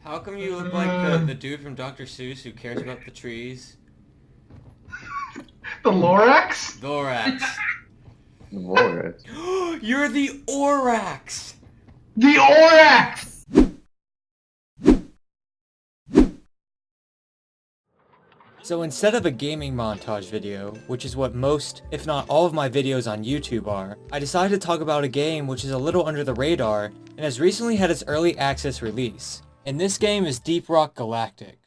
How come you look like the dude from Dr. Seuss who cares about the trees? The Lorax? Thorax. Lord. You're the Orax! The Orax! So instead of a gaming montage video, which is what most, if not all of my videos on YouTube are, I decided to talk about a game which is a little under the radar and has recently had its early access release. And this game is Deep Rock Galactic.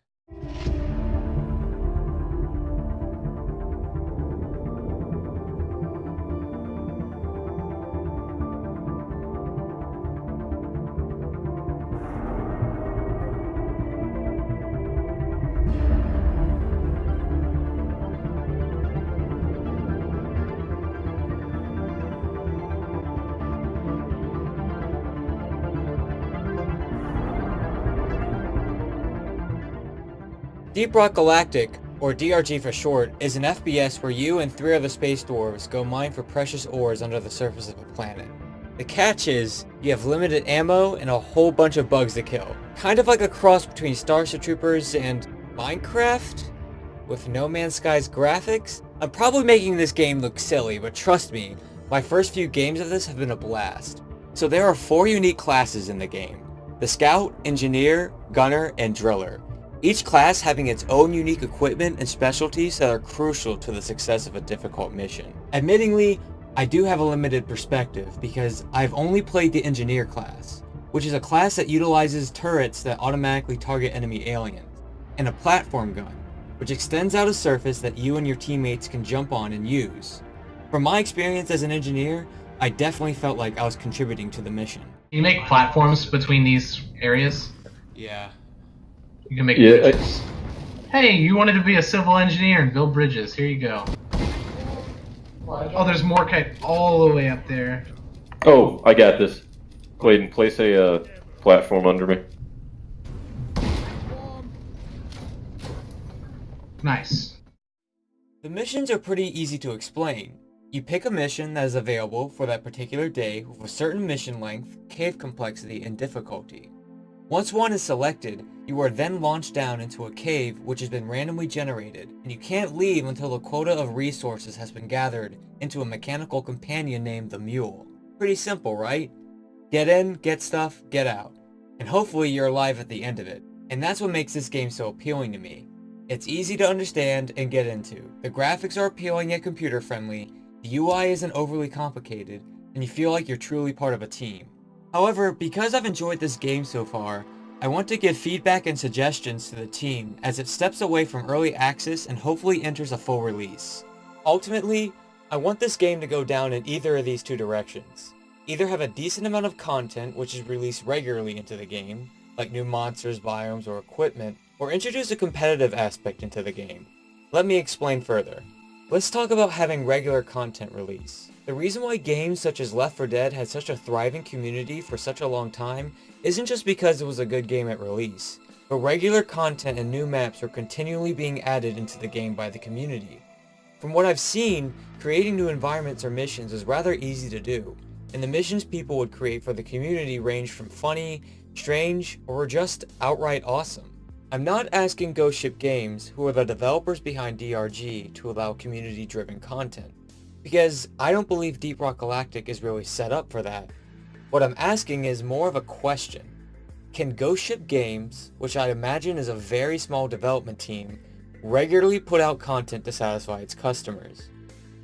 Deep Rock Galactic, or DRG for short, is an FPS where you and 3 other space dwarves go mine for precious ores under the surface of a planet. The catch is, you have limited ammo and a whole bunch of bugs to kill. Kind of like a cross between Starship Troopers and Minecraft? With No Man's Sky's graphics? I'm probably making this game look silly, but trust me, my first few games of this have been a blast. So there are 4 unique classes in the game. The Scout, Engineer, Gunner, and Driller. Each class having its own unique equipment and specialties that are crucial to the success of a difficult mission. Admittingly, I do have a limited perspective because I've only played the Engineer class, which is a class that utilizes turrets that automatically target enemy aliens, and a platform gun, which extends out a surface that you and your teammates can jump on and use. From my experience as an engineer, I definitely felt like I was contributing to the mission. You make platforms between these areas? Yeah. You can make bridges. Hey, you wanted to be a civil engineer and build bridges. Here you go. Oh, there's more kite all the way up there. Oh, I got this. Wait, and place a platform under me. Nice. The missions are pretty easy to explain. You pick a mission that is available for that particular day with a certain mission length, cave complexity, and difficulty. Once one is selected, you are then launched down into a cave which has been randomly generated, and you can't leave until the quota of resources has been gathered into a mechanical companion named the Mule. Pretty simple, right? Get in, get stuff, get out. And hopefully you're alive at the end of it. And that's what makes this game so appealing to me. It's easy to understand and get into. The graphics are appealing yet computer friendly, the UI isn't overly complicated, and you feel like you're truly part of a team. However, because I've enjoyed this game so far, I want to give feedback and suggestions to the team as it steps away from early access and hopefully enters a full release. Ultimately, I want this game to go down in either of these 2 directions. Either have a decent amount of content which is released regularly into the game, like new monsters, biomes, or equipment, or introduce a competitive aspect into the game. Let me explain further. Let's talk about having regular content release. The reason why games such as Left 4 Dead had such a thriving community for such a long time isn't just because it was a good game at release, but regular content and new maps were continually being added into the game by the community. From what I've seen, creating new environments or missions is rather easy to do, and the missions people would create for the community range from funny, strange, or just outright awesome. I'm not asking Ghost Ship Games, who are the developers behind DRG, to allow community-driven content, because I don't believe Deep Rock Galactic is really set up for that. What I'm asking is more of a question. Can Ghost Ship Games, which I imagine is a very small development team, regularly put out content to satisfy its customers?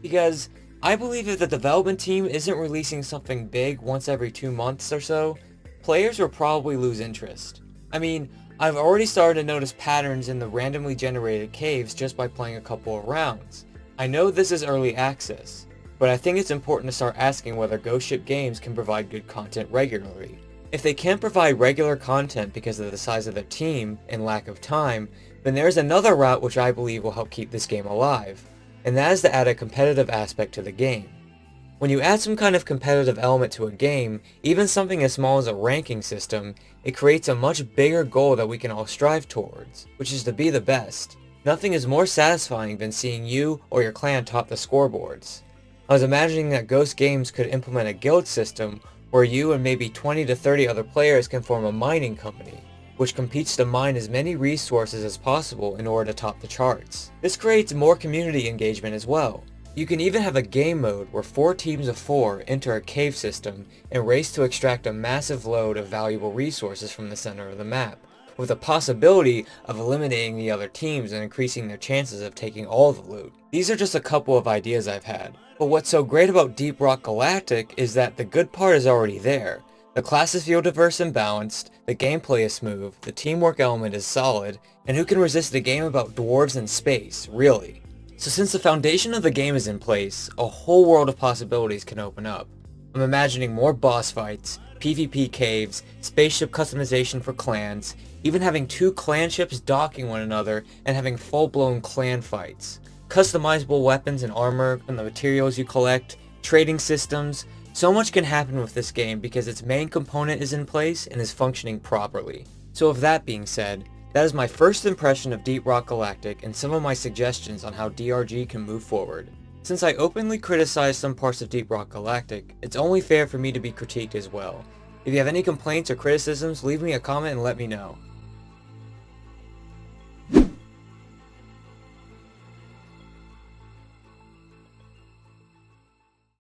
Because I believe if the development team isn't releasing something big once every 2 months or so, players will probably lose interest. I mean, I've already started to notice patterns in the randomly generated caves just by playing a couple of rounds. I know this is early access, but I think it's important to start asking whether Ghost Ship Games can provide good content regularly. If they can't provide regular content because of the size of their team and lack of time, then there's another route which I believe will help keep this game alive, and that is to add a competitive aspect to the game. When you add some kind of competitive element to a game, even something as small as a ranking system, it creates a much bigger goal that we can all strive towards, which is to be the best. Nothing is more satisfying than seeing you or your clan top the scoreboards. I was imagining that Ghost Games could implement a guild system where you and maybe 20 to 30 other players can form a mining company. which competes to mine as many resources as possible in order to top the charts. This creates more community engagement as well. You can even have a game mode where 4 teams of 4 enter a cave system and race to extract a massive load of valuable resources from the center of the map, with the possibility of eliminating the other teams and increasing their chances of taking all the loot. These are just a couple of ideas I've had, but what's so great about Deep Rock Galactic is that the good part is already there. The classes feel diverse and balanced, the gameplay is smooth, the teamwork element is solid, and who can resist a game about dwarves in space, really? So since the foundation of the game is in place, a whole world of possibilities can open up. I'm imagining more boss fights, PvP caves, spaceship customization for clans, even having 2 clan ships docking one another and having full-blown clan fights. Customizable weapons and armor from the materials you collect, trading systems. So much can happen with this game because its main component is in place and is functioning properly. So with that being said, that is my first impression of Deep Rock Galactic and some of my suggestions on how DRG can move forward. Since I openly criticized some parts of Deep Rock Galactic, it's only fair for me to be critiqued as well. If you have any complaints or criticisms, leave me a comment and let me know.